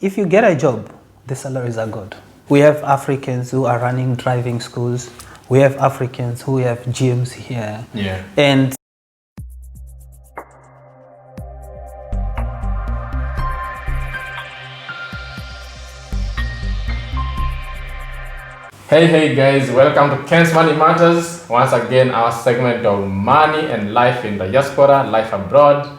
If you get a job, the salaries are good. We have Africans who are running driving schools. We have Africans who have gyms here. Yeah. And Hey guys, welcome to Kens MoneyMatters. Once again, our segment of money and life in the diaspora, life abroad.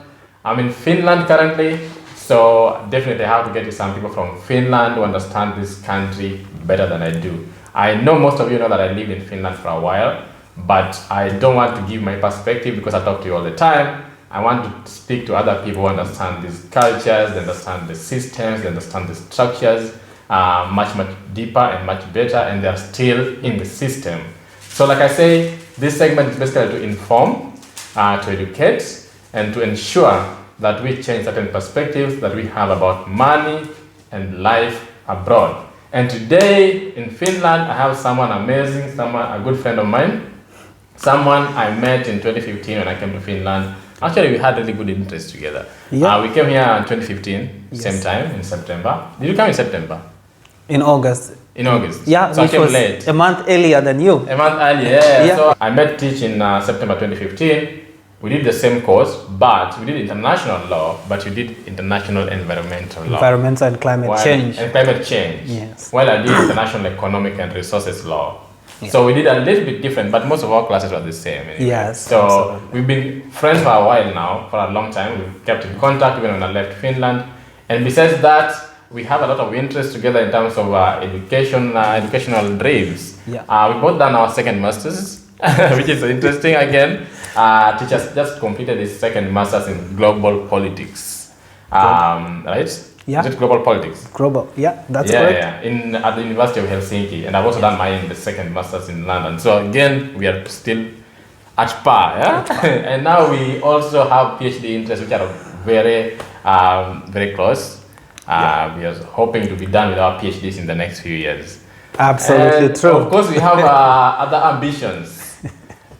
I'm in Finland currently, so definitely I have to get you some people from Finland who understand this country better than I do. I know most of you know that I lived in Finland for a while, but I don't want to give my perspective because I talk to you all the time. I want to speak to other people who understand these cultures, they understand the systems, they understand the structures. Much deeper and much better, and they're still in the system. So like I say, this segment is basically to inform, to educate, and to ensure that we change certain perspectives that we have about money and life abroad. And today in Finland, I have someone amazing, a good friend of mine, someone I met in 2015 when I came to Finland. Actually, we had really good interest together. Yeah. We came here in 2015, yes. Same time, in September. Did you come in September? In August. In August. Yeah, so which was late. A month earlier than you. A month earlier, yeah. So I met Teach in September 2015. We did the same course, but we did international law, but you did international environmental law. Environmental and climate change. And climate change. Yes. While I did international economic and resources law. Yeah. So we did a little bit different, but most of our classes were the same. Anyway. Yes. So absolutely. We've been friends for a while now, for a long time. We've kept in contact even when I left Finland. And besides that, we have a lot of interest together in terms of educational dreams. Yeah. We both done our second masters, which is interesting again. Teacher just completed his second masters in global politics. Right? Yeah. Is it global politics? Global, yeah, that's correct. Yeah, at the University of Helsinki, and I've also done the second masters in London. So again, we are still at par, yeah. And now we also have PhD interests, which are very close. We are hoping to be done with our PhDs in the next few years. Absolutely and true. Of course, we have other ambitions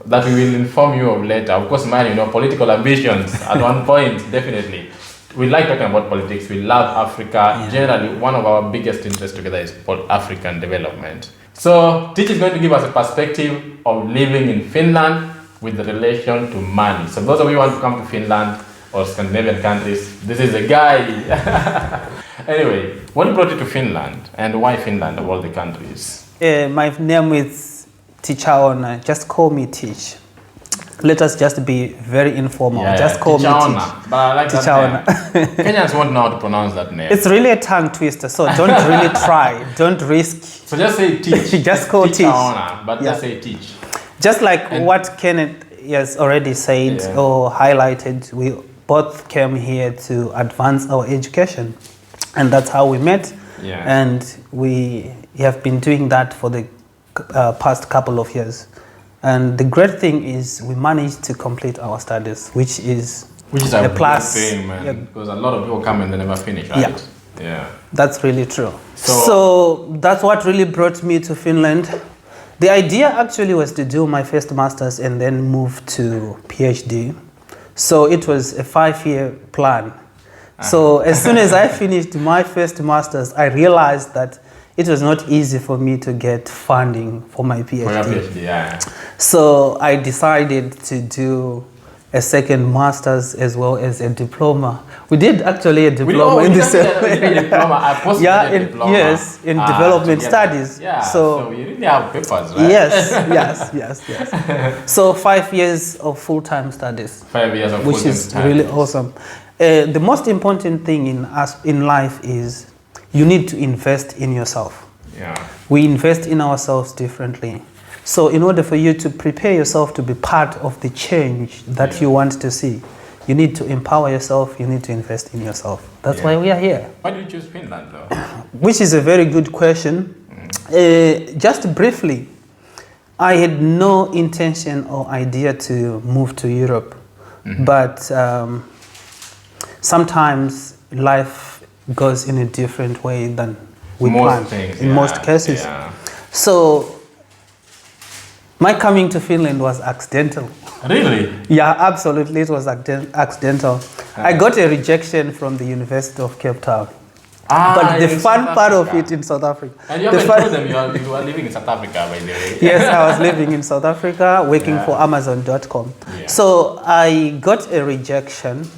that we will inform you of later. Of course, mine, political ambitions at one point, definitely. We like talking about politics. We love Africa. Yeah. Generally, one of our biggest interests together is African development. So, Teach is going to give us a perspective of living in Finland with the relation to money. So, those of you who want to come to Finland or Scandinavian countries, this is a guy. Anyway, what brought you to Finland and why Finland of all the countries? My name is Tichaona. Just call me Teach. Let us just be very informal. Yeah, just call Tichaona. me Teach. But I like Tichaona. That name. Kenyans won't know how to pronounce that name. It's really a tongue twister, so don't really try. Don't risk. So just say Teach. Just call Teach. Tichaona, but just say Teach. Just like what Kenneth has already said or highlighted, we both came here to advance our education, and that's how we met. Yeah. And we have been doing that for the past couple of years. And the great thing is we managed to complete our studies, which is a plus thing, man. Yeah. Because a lot of people come and they never finish, right? Yeah. That's really true. So that's what really brought me to Finland. The idea actually was to do my first master's and then move to PhD. So it was a 5-year plan. So as soon as I finished my first master's, I realized that it was not easy for me to get funding for my PhD. For your PhD, yeah. So I decided to do a second master's as well as a diploma. We did actually a diploma in this. Diploma. Yes, in development studies. Yeah. So you really have papers, right? Yes. So 5 years of full-time studies. 5 years of full-time studies. Which is really awesome. The most important thing in life is you need to invest in yourself. Yeah. We invest in ourselves differently. So in order for you to prepare yourself to be part of the change that you want to see, you need to empower yourself, you need to invest in yourself. That's why we are here. Why did you choose Finland though? Which is a very good question. Just briefly, I had no intention or idea to move to Europe. Mm-hmm. But sometimes life goes in a different way than we planned in most cases. Yeah. So my coming to Finland was accidental. Really? Yeah, absolutely. It was accidental. I got a rejection from the University of Cape Town. But the in fun South part of Africa. it in South Africa. And you the haven't told them you are living in South Africa, by the way. Yes, I was living in South Africa, working Yeah. for Amazon.com. Yeah. So I got a rejection.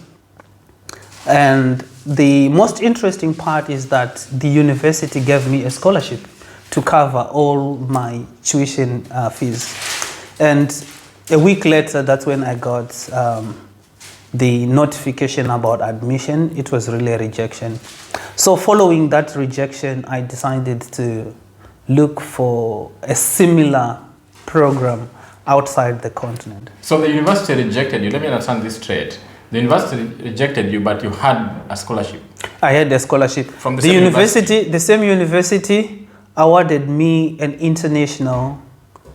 And the most interesting part is that the university gave me a scholarship to cover all my tuition fees. And a week later, that's when I got the notification about admission. It was really a rejection. So following that rejection, I decided to look for a similar program outside the continent. So the university rejected you. Let me understand this straight. The university rejected you, but you had a scholarship. I had a scholarship. From the the same university. The same university awarded me an international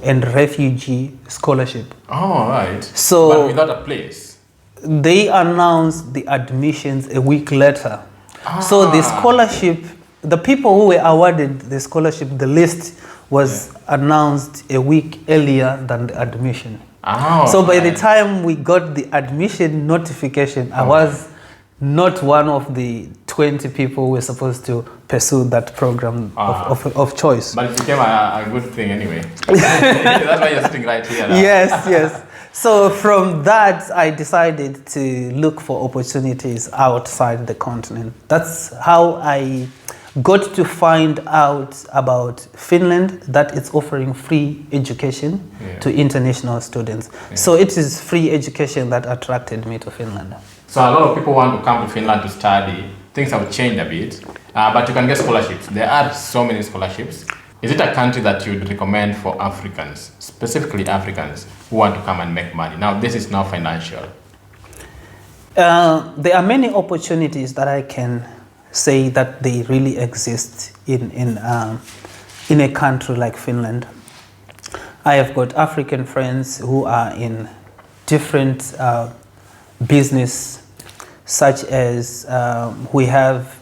and refugee scholarship. Oh, right. So but without a place. They announced the admissions a week later. So the scholarship, the people who were awarded the scholarship, the list was announced a week earlier than the admission. So by the time we got the admission notification, I was not one of the 20 people who were supposed to pursue that program of choice. But it became a good thing anyway. That's why you're sitting right here now. Yes. So from that, I decided to look for opportunities outside the continent. That's how I got to find out about Finland, that it's offering free education to international students. So it is free education that attracted me to Finland. So a lot of people want to come to Finland to study. Things have changed a bit, but you can get scholarships. There are so many scholarships. Is it a country that you would recommend for Africans, specifically Africans who want to come and make money? Now, this is now financial. There are many opportunities that I can say that they really exist in a country like Finland. I have got African friends who are in different business, such as we have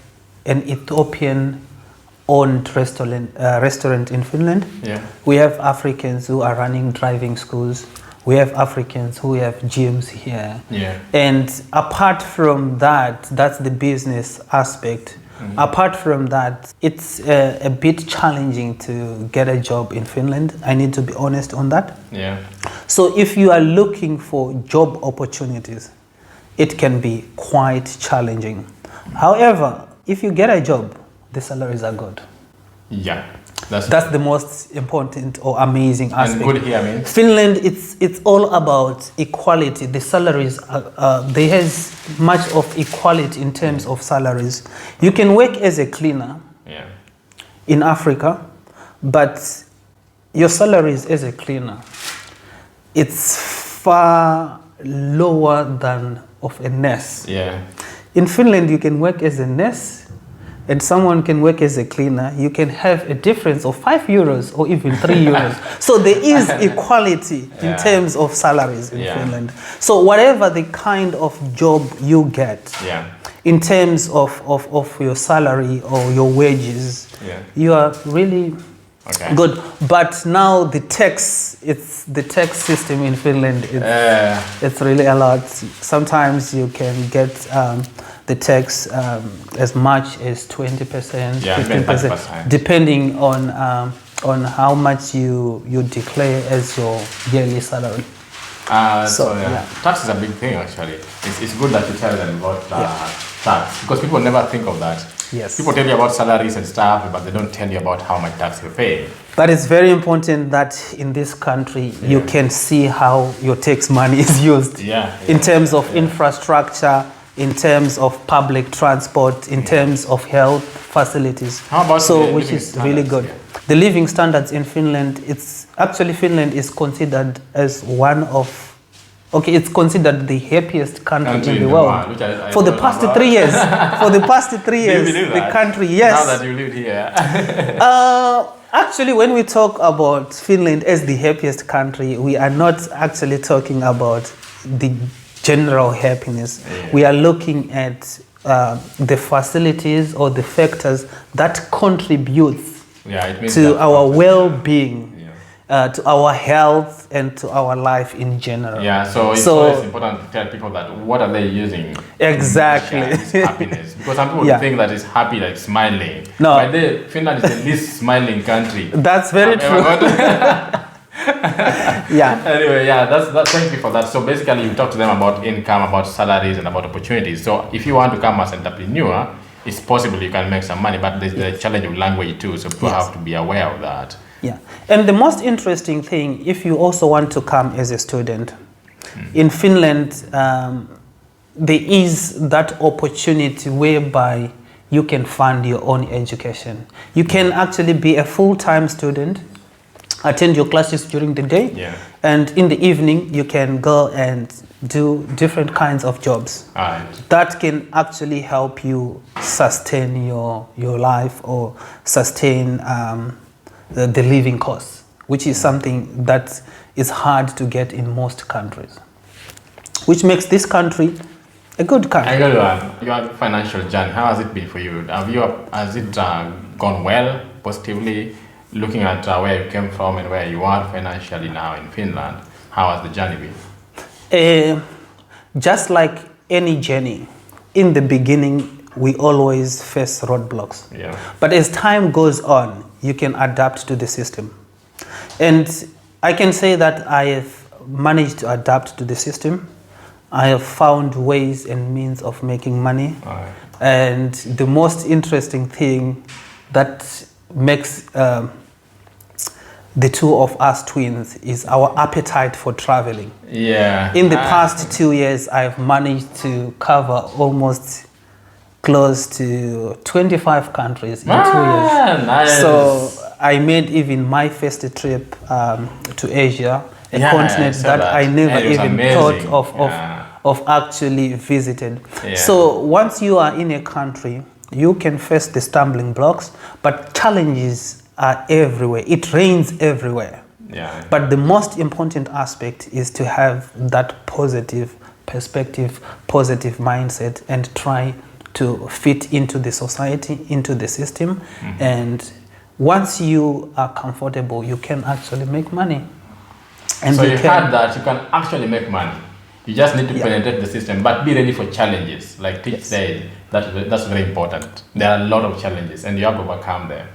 an Ethiopian-owned restaurant in Finland. Yeah. We have Africans who are running driving schools. We have Africans who have gyms here. Yeah. And apart from that, that's the business aspect. Mm-hmm. Apart from that, it's a bit challenging to get a job in Finland. I need to be honest on that. Yeah. So if you are looking for job opportunities, it can be quite challenging. However, if you get a job, the salaries are good. Yeah. That's the most important or amazing aspect. And good here, I mean. Finland, it's all about equality. The salaries, there has much of equality in terms of salaries. You can work as a cleaner in Africa, but your salaries as a cleaner, it's far lower than of a nurse. Yeah. In Finland, you can work as a nurse and someone can work as a cleaner. You can have a difference of 5 euros or even 3 euros. So there is equality in terms of salaries in Finland. So whatever the kind of job you get, in terms of your salary or your wages, you are really good. But now the tax system in Finland, it's really a lot. Sometimes you can get the tax as much as 20%, 15%, depending on how much you declare as your yearly salary. Tax is a big thing actually. It's good that you tell them about tax, because people never think of that. Yes. People tell you about salaries and stuff, but they don't tell you about how much tax you pay. But it's very important that in this country you can see how your tax money is used in terms of infrastructure, in terms of public transport, in terms of health facilities. How about which is really good. The living standards in Finland, Finland is considered as it's considered the happiest country in the world. For the past 3 years. For the past 3 years, the country, Now that you live here. Actually, when we talk about Finland as the happiest country, we are not actually talking about the general happiness. We are looking at the facilities or the factors that contribute to our well-being. to our health, and to our life in general. Yeah, so it's always important to tell people that what are they using exactly to share this happiness. Because some people think that it's happy, like smiling. No. By the Finland is the least smiling country. That's very true. Yeah. Anyway, yeah, that's thank you for that. So basically, you talk to them about income, about salaries, and about opportunities. So if you want to come as an entrepreneur, it's possible you can make some money, but there's the challenge of language too. So people have to be aware of that. Yeah, and the most interesting thing, if you also want to come as a student, in Finland, there is that opportunity whereby you can fund your own education. You can actually be a full-time student, attend your classes during the day, and in the evening you can go and do different kinds of jobs. That can actually help you sustain your life or sustain the living costs, which is something that is hard to get in most countries, which makes this country a good country. A good one. Your financial journey, how has it been for you? Has it gone well, positively? Looking at where you came from and where you are financially now in Finland, how has the journey been? Just like any journey, in the beginning, we always face roadblocks. Yeah. But as time goes on, you can adapt to the system. And I can say that I have managed to adapt to the system. I have found ways and means of making money. And the most interesting thing that makes the two of us twins is our appetite for traveling. Yeah. In the past 2 years, I've managed to cover almost close to 25 countries in 2 years. Nice. So I made even my first trip to Asia, a continent that I never even thought of actually visited. Yeah. So once you are in a country, you can face the stumbling blocks, but challenges are everywhere. It rains everywhere. Yeah. But the most important aspect is to have that positive perspective, positive mindset, and try to fit into the society, into the system. And once you are comfortable, you can actually make money. And so you heard that you can actually make money. You just need to penetrate the system, but be ready for challenges. Like Teach said, that's very important. There are a lot of challenges, and you have to overcome them.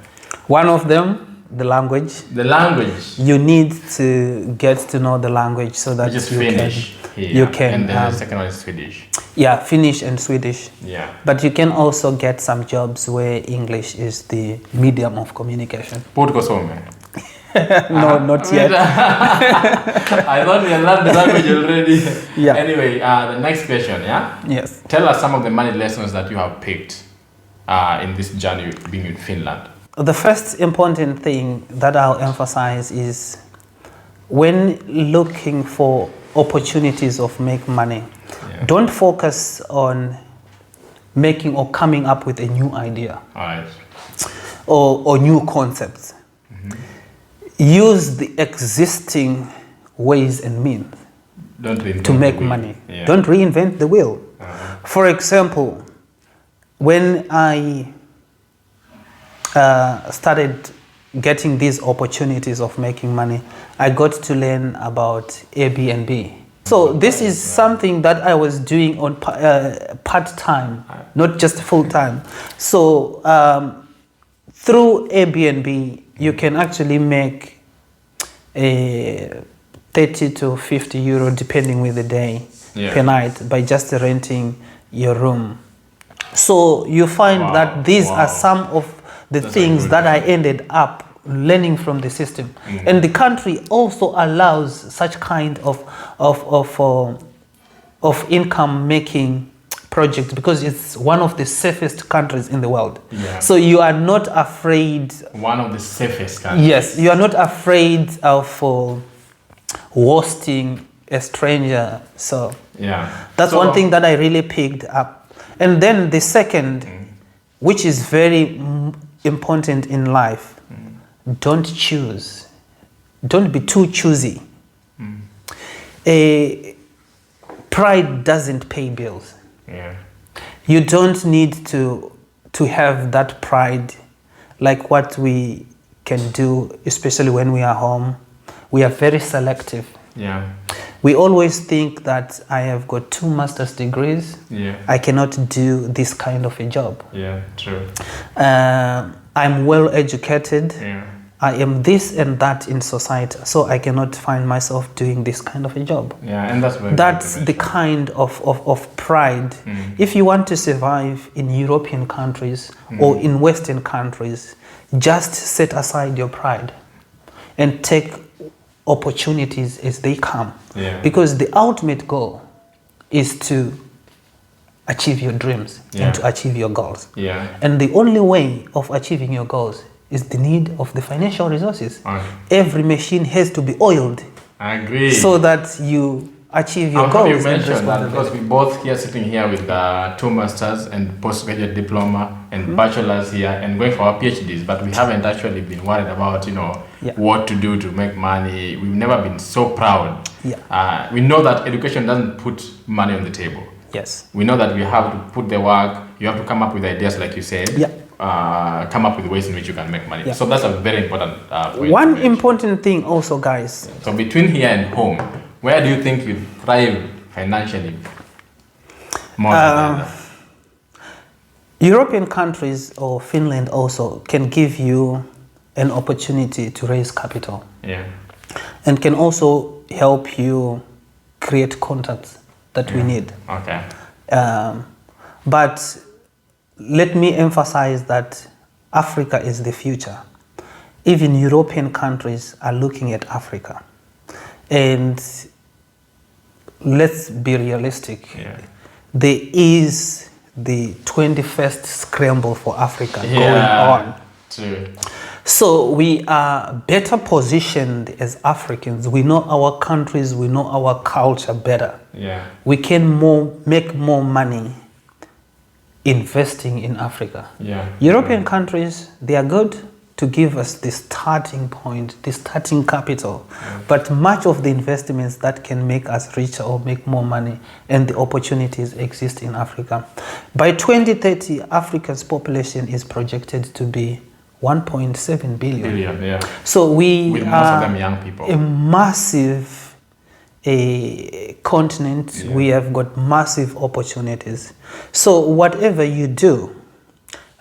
One of them, the language. The language. You need to get to know the language so that you Finnish. You can. And then the second one is Swedish. Yeah, Finnish and Swedish. Yeah. But you can also get some jobs where English is the medium of communication. Puhutko suomea? No, not yet. I thought we had learned the language already. Yeah. Anyway, the next question, Yes. Tell us some of the money lessons that you have picked in this journey being in Finland. The first important thing that I'll emphasize is when looking for opportunities of making money, don't focus on making or coming up with a new idea. All right. Or new concepts. Use the existing ways and means to make money. Yeah. Don't reinvent the wheel. For example, when I started getting these opportunities of making money, I got to learn about Airbnb. So this is something that I was doing on part-time, not just full-time. So through Airbnb, you can actually make a 30 to 50 euro, depending with the day, per night by just renting your room. So you find that these are some of the things that I ended up learning from the system. And the country also allows such kind of income making projects because it's one of the safest countries in the world. Yeah. So you are not afraid. One of the safest countries. Yes, you are not afraid of hosting a stranger. So that's one thing that I really picked up. And then the second, which is very important in life, don't choose. Don't be too choosy. Pride doesn't pay bills. Yeah. You don't need to have that pride like what we can do, especially when we are home. we are very selective. Yeah. We always think that I have got 2 master's degrees. Yeah. I cannot do this kind of a job. Yeah, true. I'm well educated. Yeah. I am this and that in society, so I cannot find myself doing this kind of a job. Yeah, and that's the kind of pride. If you want to survive in European countries or in Western countries, just set aside your pride and take opportunities as they come. Yeah. Because the ultimate goal is to achieve your dreams and to achieve your goals. Yeah. And the only way of achieving your goals is the need of the financial resources. Okay. Every machine has to be oiled. I agree. So that you achieve your goals. You mentioned that because we both here sitting here with 2 masters and postgraduate diploma and bachelors here and going for our PhDs, but we haven't actually been worried about, what to do to make money. We've never been so proud. Yeah. We know that education doesn't put money on the table. Yes. We know that we have to put the work. You have to come up with ideas, like you said. Yeah. Come up with ways in which you can make money. Yeah. So that's a very important point. One important thing also, guys. So between here and home, where do you think you thrive financially more than European countries or Finland also can give you an opportunity to raise capital. Yeah. And can also help you create contacts that we need. Okay. But let me emphasize that Africa is the future. Even European countries are looking at Africa. And let's be realistic. Yeah. There is the 21st scramble for Africa going on. True. So we are better positioned as Africans. We know our countries, we know our culture better. Yeah. We can make more money investing in Africa. Yeah. European countries, they are good to give us the starting point, the starting capital. Yeah. But much of the investments that can make us richer or make more money and the opportunities exist in Africa. By 2030, Africa's population is projected to be 1.7 billion. Yeah. So we with most are of them young people. a massive continent. Yeah. We have got massive opportunities. So whatever you do,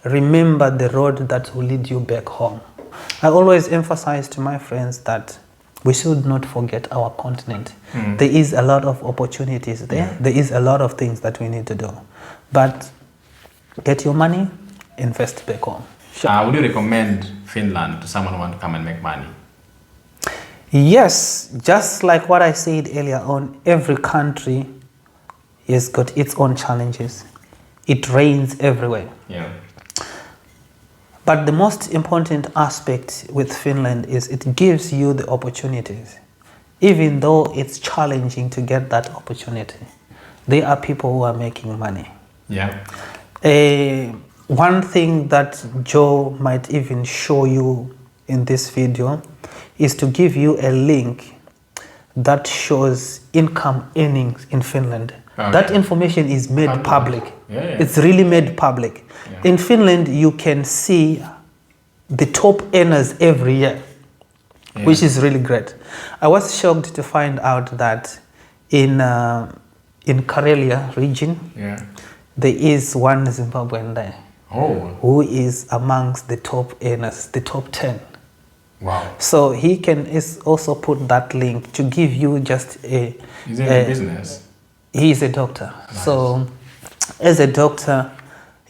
remember the road that will lead you back home. I always emphasize to my friends that we should not forget our continent. There is a lot of opportunities there. Yeah. There is a lot of things that we need to do. But get your money, invest back home. Would you recommend Finland to someone who wants to come and make money? Yes, just like what I said earlier on, every country has got its own challenges. It rains everywhere. Yeah. But the most important aspect with Finland is it gives you the opportunities. Even though it's challenging to get that opportunity, there are people who are making money. Yeah. One thing that Joe might even show you in this video is to give you a link that shows income earnings in Finland. Okay. That information is made public. Yeah. It's really made public. Yeah. In Finland, you can see the top earners every year, which is really great. I was shocked to find out that in Karelia region, there is one Zimbabwean there. Who is amongst the top earners, the top 10. Wow. So he can also put that link to give you just a... He's in business? He is a doctor. Nice. So as a doctor,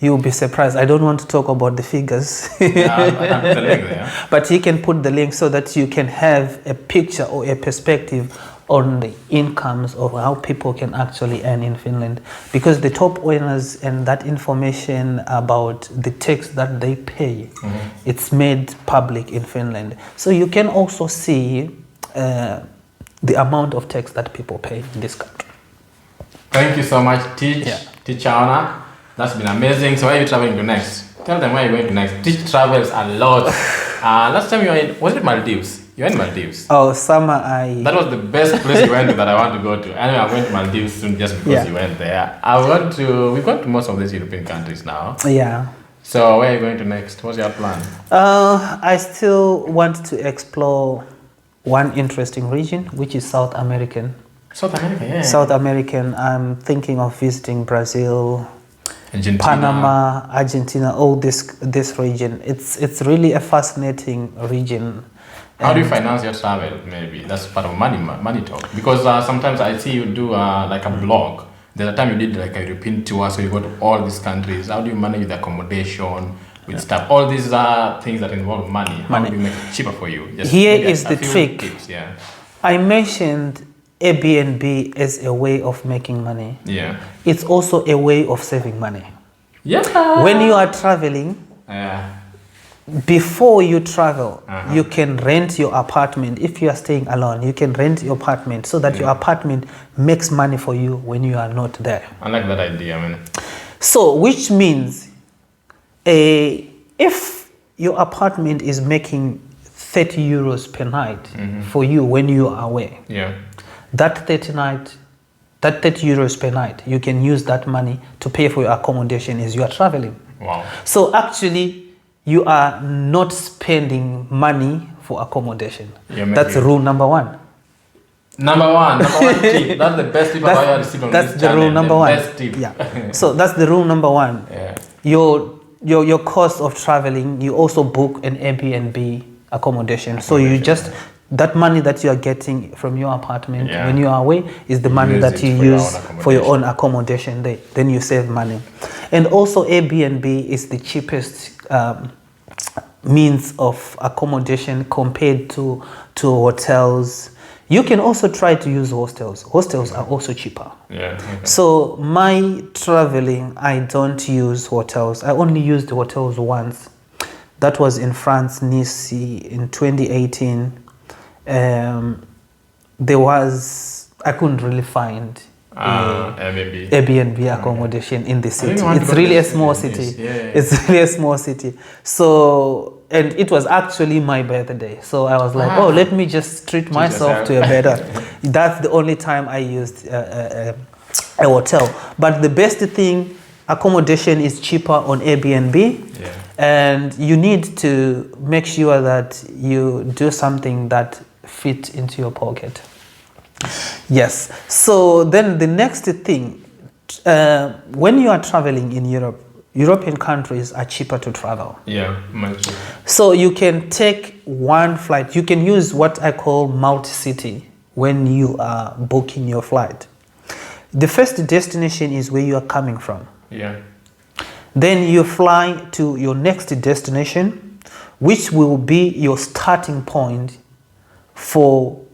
you'll be surprised. I don't want to talk about the figures. I can put the link there. But he can put the link so that you can have a picture or a perspective on the incomes of how people can actually earn in Finland, because the top earners and that information about the tax that they pay, it's made public in Finland. So you can also see the amount of tax that people pay in this country. Thank you so much, Tichaona. That's been amazing. So where are you traveling to next? Tell them where you're going to next. Teach travels a lot. Last time you were in, was it Maldives? You went to Maldives. Oh, summer That was the best place you went to that I want to go to. Anyway, I went to Maldives soon just because you went there. We've gone to most of these European countries now. Yeah. So where are you going to next? What's your plan? I still want to explore one interesting region, which is South American. South America, yeah. South American, I'm thinking of visiting Brazil, Argentina. Panama, Argentina, all this region. It's really a fascinating region. How do you finance your travel? Maybe that's part of money talk. Because sometimes I see you do like a blog. There's a time you did like a European tour, so you go to all these countries. How do you manage the accommodation with stuff? All these are things that involve money. How do you make it cheaper for you? Just here is the trick. Tips, yeah. I mentioned Airbnb as a way of making money. Yeah. It's also a way of saving money. Yeah. When you are traveling, before you travel, you can rent your apartment. If you are staying alone, you can rent your apartment so that your apartment makes money for you when you are not there. I like that idea, man. So, which means if your apartment is making 30 euros per night for you when you are away, that 30 euros per night, you can use that money to pay for your accommodation as you are traveling. Wow. So actually, you are not spending money for accommodation. That's rule number one. Number one tip. That's the best tip I've ever received on this channel. That's the rule number one. Best tip. Yeah. So that's the rule number one. Yeah. Your cost of traveling, you also book an Airbnb accommodation. So you just, that money that you are getting from your apartment when you are away is the money that you use for your own accommodation. Then you save money. And also Airbnb is the cheapest means of accommodation compared to hotels. You can also try to use hostels. Hostels are also cheaper. So my traveling, I don't use hotels. I only used hotels once. That was in France, Nice, in 2018. I couldn't really find Airbnb accommodation in the city. It's really a small city. It's really a small city. So, and it was actually my birthday. So I was like, oh, let me just treat myself to a better. That's the only time I used a hotel. But the best thing, accommodation is cheaper on Airbnb. And you need to make sure that you do something that fits into your pocket. Yes. So then the next thing, when you are traveling in Europe, European countries are cheaper to travel. Much cheaper. So you can take one flight. You can use what I call multi-city when you are booking your flight. The first destination is where you are coming from. Then you fly to your next destination, which will be your starting point for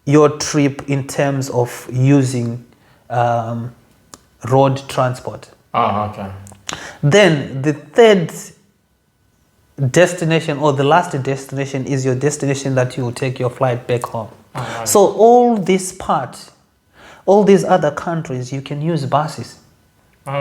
your trip in terms of using road transport. Then the third destination or the last destination is your destination that you will take your flight back home. So all these other countries, you can use buses.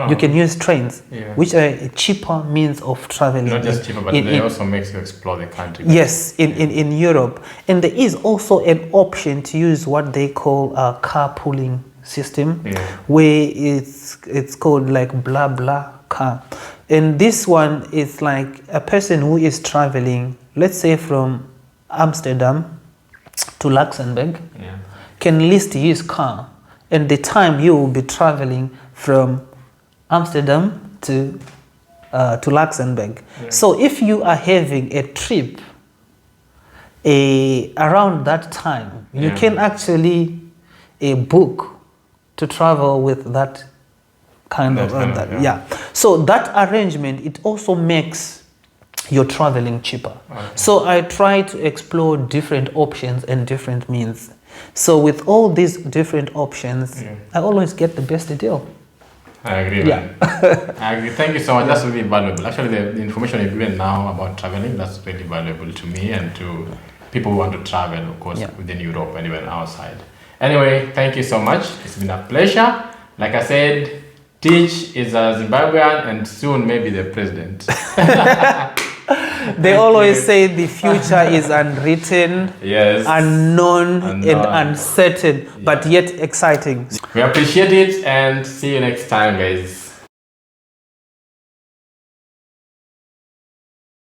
You can use trains, which are a cheaper means of traveling. Not just cheaper, but they also makes you explore the country. Yes, in Europe. And there is also an option to use what they call a carpooling system, where it's called like blah blah car. And this one is like a person who is traveling, let's say from Amsterdam to Luxembourg, can list his car and the time you will be traveling from Amsterdam to Luxembourg. So if you are having a trip around that time, you can actually book to travel with that kind of So that arrangement, it also makes your traveling cheaper. So I try to explore different options and different means. So with all these different options, I always get the best deal. I agree, man. I agree. Thank you so much. That's really valuable. Actually, the information you've given now about traveling, that's really valuable to me and to people who want to travel, of course, within Europe and even outside. Anyway, thank you so much. It's been a pleasure. Like I said, Tich is a Zimbabwean and soon maybe the president. They always say the future is unwritten, unknown, and uncertain, but yet exciting. We appreciate it and see you next time, guys.